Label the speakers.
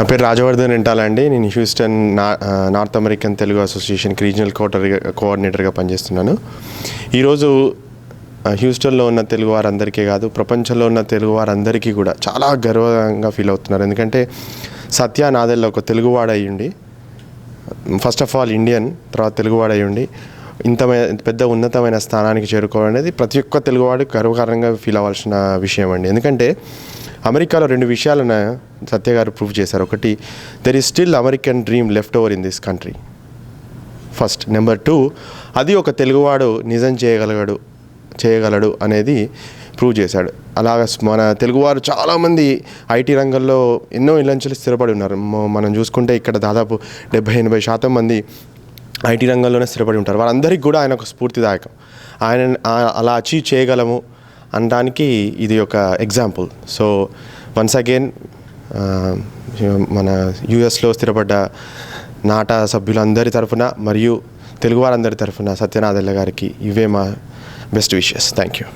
Speaker 1: నా పేరు రాజవర్ధన్ ఎంటాల అండి. నేను హ్యూస్టన్ నార్త్ అమెరికన్ తెలుగు అసోసియేషన్కి రీజనల్ కోఆర్డినేటర్గా పనిచేస్తున్నాను. ఈరోజు హ్యూస్టన్లో ఉన్న తెలుగు వారందరికీ కాదు, ప్రపంచంలో ఉన్న తెలుగు వారందరికీ కూడా చాలా గర్వంగా ఫీల్ అవుతున్నారు. ఎందుకంటే సత్య నాదెల్ల ఒక తెలుగువాడు అయ్యుండి, ఫస్ట్ ఆఫ్ ఆల్ ఇండియన్, తర్వాత తెలుగువాడు అయ్యుండి ఇంత పెద్ద ఉన్నతమైన స్థానానికి చేరుకోవడం అనేది ప్రతి ఒక్క తెలుగువాడు గర్వకారణంగా ఫీల్ అవ్వాల్సిన విషయం అండి. ఎందుకంటే అమెరికాలో 2 విషయాలను సత్య గారు ప్రూవ్ చేశారు. ఒకటి, there is still American dream left over in this country. First. Number 2, అది ఒక తెలుగువాడు నిజం చేయగలడు అనేది ప్రూవ్ చేశాడు. అలాగ మన తెలుగువారు చాలామంది ఐటీ రంగంలో ఎన్నో ఇళ్ళంచెలు స్థిరపడి ఉన్నారు. మనం చూసుకుంటే ఇక్కడ దాదాపు 70-80% మంది ఐటీ రంగంలోనే స్థిరపడి ఉంటారు. వారందరికీ కూడా ఆయన ఒక స్ఫూర్తిదాయకం. ఆయన అలా అచీవ్ చేయగలము అనడానికి ఇది ఒక ఎగ్జాంపుల్. సో వన్స్ అగైన్ మన యూఎస్లో స్థిరపడ్డ నాటా సభ్యులందరి తరఫున మరియు తెలుగు వారందరి తరఫున సత్య నాదెల్ల గారికి ఇవే మా బెస్ట్ విషెస్. Thank you.